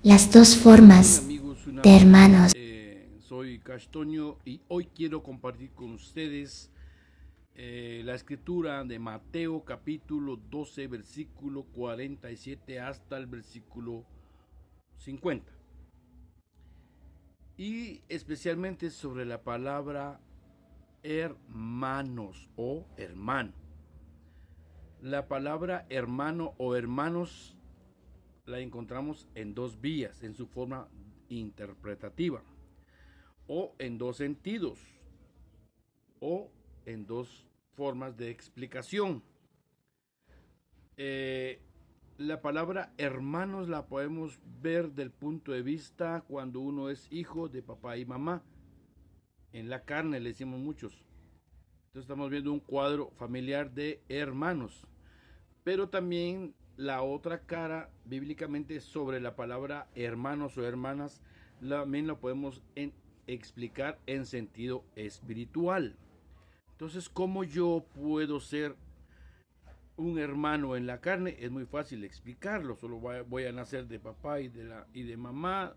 las dos Bien, formas amigos, una de vez más, hermanos. soy Castoño y hoy quiero compartir con ustedes la escritura de Mateo capítulo 12, versículo 47 hasta el versículo 50. Y especialmente sobre la palabra hermanos o hermano. La palabra hermano o hermanos la encontramos en dos vías, en su forma interpretativa, o en dos sentidos, o en dos formas de explicación. Eh, la palabra hermanos la podemos ver del punto de vista cuando uno es hijo de papá y mamá. En la carne le decimos muchos. Entonces estamos viendo un cuadro familiar de hermanos. Pero también la otra cara bíblicamente sobre la palabra hermanos o hermanas también la podemos explicar en sentido espiritual. Entonces, ¿cómo yo puedo ser un hermano en la carne? Es muy fácil explicarlo. Solo voy a nacer de papá y de mamá,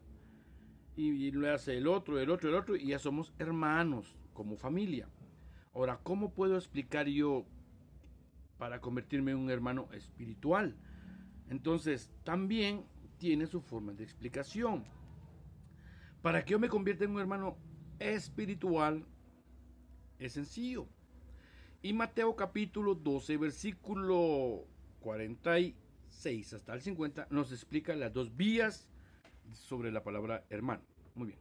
y lo hace el otro, el otro, el otro, y ya somos hermanos como familia. Ahora, ¿cómo puedo explicar yo para convertirme en un hermano espiritual? Entonces, también tiene su forma de explicación. Para que yo me convierta en un hermano espiritual, es sencillo. Y Mateo capítulo 12, versículo 46 hasta el 50 nos explica las dos vías sobre la palabra hermano. Muy bien.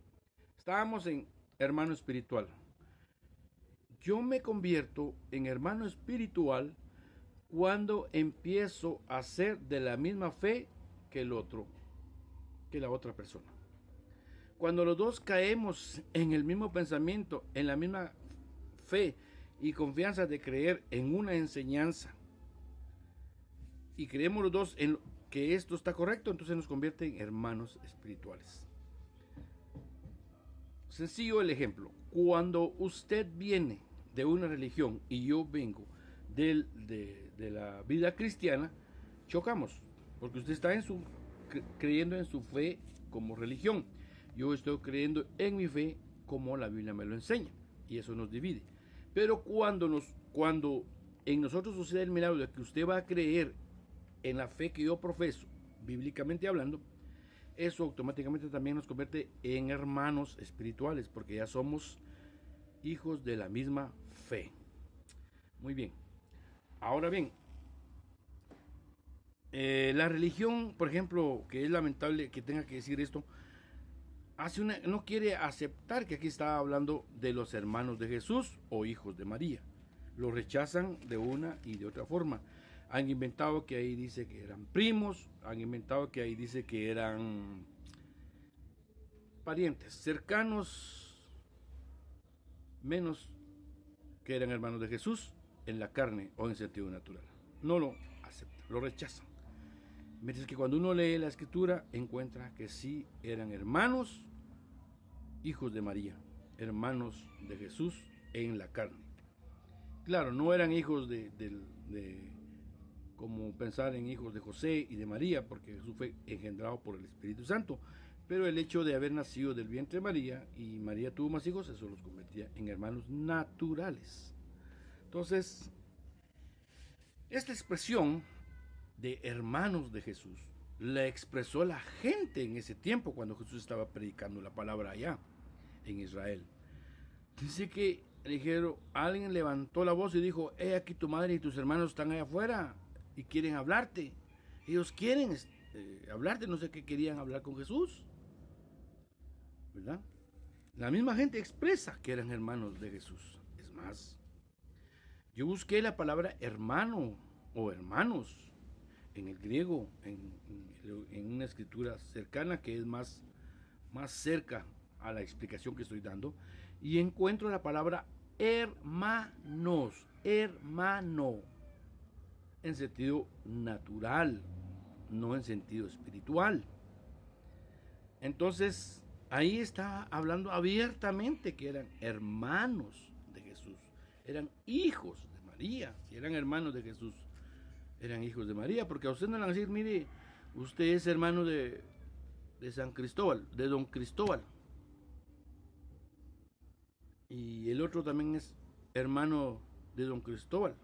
Estábamos en hermano espiritual. Yo me convierto en hermano espiritual cuando empiezo a ser de la misma fe que el otro, que la otra persona. Cuando los dos caemos en el mismo pensamiento, en la misma fe y confianza de creer en una enseñanza, y creemos los dos en que esto está correcto, entonces nos convierte en hermanos espirituales. Sencillo el ejemplo. Cuando usted viene de una religión y yo vengo de la vida cristiana, chocamos, porque usted está creyendo en su fe como religión. Yo estoy creyendo en mi fe como la Biblia me lo enseña, y eso nos divide. Pero cuando en nosotros sucede el milagro de que usted va a creer en la fe que yo profeso, bíblicamente hablando, eso automáticamente también nos convierte en hermanos espirituales, porque ya somos hijos de la misma fe. Muy bien. Ahora bien, la religión, por ejemplo, que es lamentable que tenga que decir esto, no quiere aceptar que aquí está hablando de los hermanos de Jesús o hijos de María. Lo rechazan de una y de otra forma. Han inventado que ahí dice que eran primos, han inventado que ahí dice que eran parientes cercanos, menos que eran hermanos de Jesús en la carne o en sentido natural. No lo aceptan, lo rechazan. Mientras que cuando uno lee la escritura encuentra que sí eran hermanos, hijos de María, hermanos de Jesús en la carne. Claro, no eran hijos de como pensar en hijos de José y de María, porque Jesús fue engendrado por el Espíritu Santo. Pero el hecho de haber nacido del vientre de María y María tuvo más hijos, eso los convertía en hermanos naturales. Entonces, esta expresión de hermanos de Jesús la expresó la gente en ese tiempo cuando Jesús estaba predicando la palabra allá en Israel. Dice que dijeron, alguien levantó la voz y dijo, aquí tu madre y tus hermanos están allá afuera y quieren hablarte. Ellos quieren hablarte, no sé qué querían hablar con Jesús, ¿verdad? La misma gente expresa que eran hermanos de Jesús. Es más, yo busqué la palabra hermano o hermanos en el griego, en una escritura cercana que es más cerca a la explicación que estoy dando, y encuentro la palabra hermanos, hermano, en sentido natural, no en sentido espiritual. Entonces, ahí está hablando abiertamente que eran hermanos de Jesús, eran hijos de María, si eran hermanos de Jesús, eran hijos de María, porque a usted no le van a decir, mire, usted es hermano de San Cristóbal, de don Cristóbal. Y el otro también es hermano de don Cristóbal,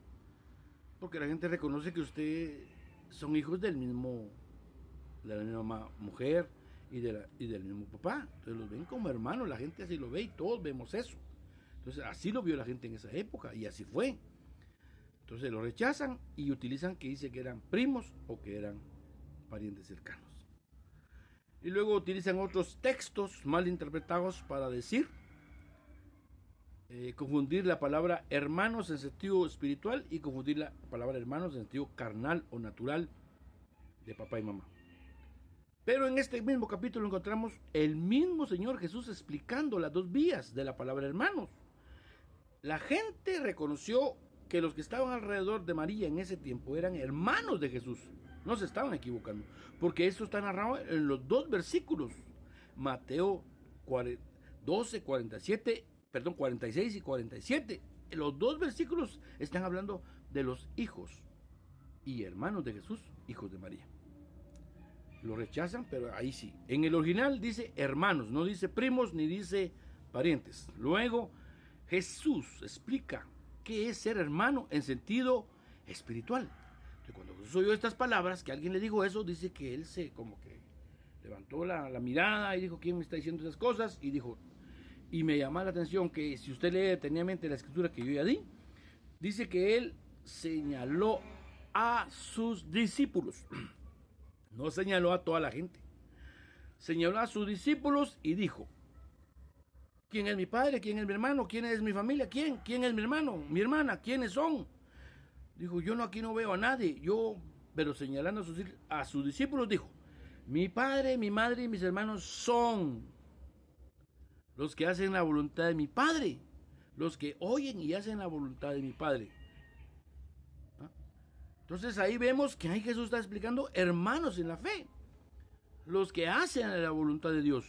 porque la gente reconoce que ustedes son hijos de la misma mujer y del mismo papá. Entonces los ven como hermanos, la gente así lo ve y todos vemos eso. Entonces así lo vio la gente en esa época y así fue. Entonces lo rechazan y utilizan que dice que eran primos o que eran parientes cercanos. Y luego utilizan otros textos mal interpretados para decir, confundir la palabra hermanos en sentido espiritual y confundir la palabra hermanos en sentido carnal o natural de papá y mamá. Pero en este mismo capítulo encontramos el mismo Señor Jesús explicando las dos vías de la palabra hermanos. La gente reconoció que los que estaban alrededor de María en ese tiempo eran hermanos de Jesús. No se estaban equivocando, porque esto está narrado en los dos versículos. Mateo 12, 47, 46 y 47. Los dos versículos están hablando de los hijos y hermanos de Jesús, hijos de María. Lo rechazan, pero ahí sí. En el original dice hermanos, no dice primos ni dice parientes. Luego Jesús explica qué es ser hermano en sentido espiritual. Entonces, cuando Jesús oyó estas palabras, que alguien le dijo eso, dice que él se como que levantó la mirada y dijo, ¿quién me está diciendo esas cosas? Y dijo, y me llama la atención que si usted lee detenidamente la escritura que yo ya di, dice que él señaló a sus discípulos. No señaló a toda la gente. Señaló a sus discípulos y dijo, ¿quién es mi padre? ¿Quién es mi hermano? ¿Quién es mi familia? ¿Quién? ¿Quién es mi hermano? ¿Mi hermana? ¿Quiénes son? Dijo, yo aquí no veo a nadie. Pero señalando a sus discípulos, dijo, mi padre, mi madre y mis hermanos son los que hacen la voluntad de mi padre, los que oyen y hacen la voluntad de mi padre. Entonces ahí vemos que ahí Jesús está explicando hermanos en la fe. Los que hacen la voluntad de Dios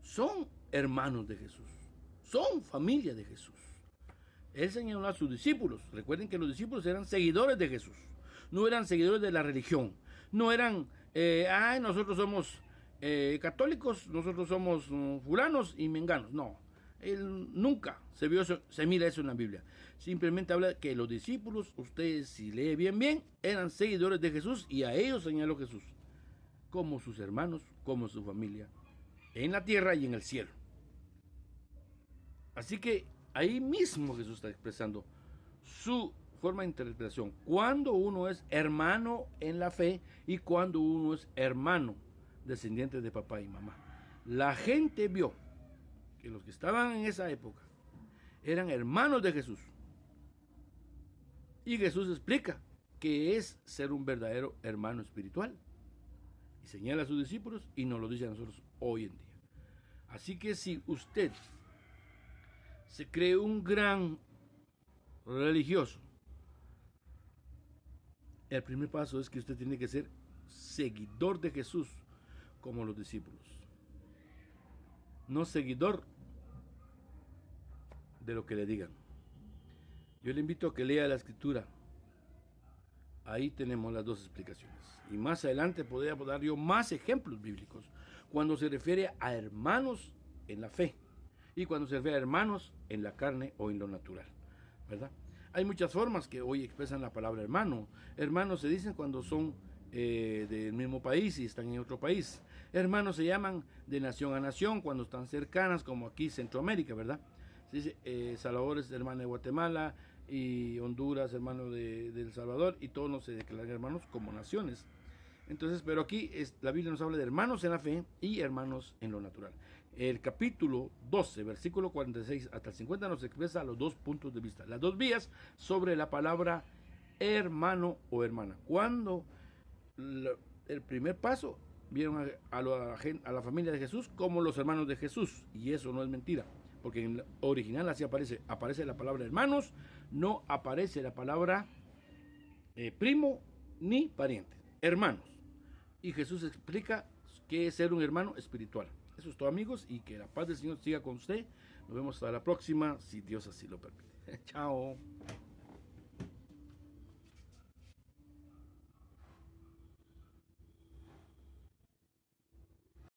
son hermanos de Jesús, son familia de Jesús. Él señaló a sus discípulos. Recuerden que los discípulos eran seguidores de Jesús, no eran seguidores de la religión, no eran, nosotros somos católicos, nosotros somos fulanos y menganos. No, él nunca se mira eso en la Biblia. Simplemente habla que los discípulos, ustedes si leen bien, eran seguidores de Jesús y a ellos señaló Jesús como sus hermanos, como su familia, en la tierra y en el cielo. Así que ahí mismo Jesús está expresando su forma de interpretación. Cuando uno es hermano en la fe y cuando uno es hermano descendiente de papá y mamá. La gente vio que los que estaban en esa época eran hermanos de Jesús. Y Jesús explica que es ser un verdadero hermano espiritual. Y señala a sus discípulos y nos lo dice a nosotros hoy en día. Así que si usted se cree un gran religioso, el primer paso es que usted tiene que ser seguidor de Jesús como los discípulos. No seguidor de lo que le digan. Yo le invito a que lea la escritura. Ahí tenemos las dos explicaciones. Y más adelante podría dar yo más ejemplos bíblicos cuando se refiere a hermanos en la fe y cuando se refiere a hermanos en la carne o en lo natural, ¿verdad? Hay muchas formas que hoy expresan la palabra hermano. Hermanos se dicen cuando son del mismo país y están en otro país. Hermanos se llaman de nación a nación cuando están cercanas, como aquí Centroamérica, ¿verdad? Se dice Salvador es hermano de Guatemala y Honduras hermano de El Salvador, y todos nos se declaran hermanos como naciones. Entonces, pero aquí la Biblia nos habla de hermanos en la fe y hermanos en lo natural. El capítulo 12, versículo 46 hasta el 50 nos expresa los dos puntos de vista, las dos vías sobre la palabra hermano o hermana. Cuando el primer paso vieron a la familia de Jesús como los hermanos de Jesús, y eso no es mentira, porque en el original así aparece la palabra hermanos, no aparece la palabra primo ni pariente, hermanos. Y Jesús explica qué es ser un hermano espiritual. Eso es todo, amigos, y que la paz del Señor siga con usted. Nos vemos hasta la próxima, si Dios así lo permite. Chao.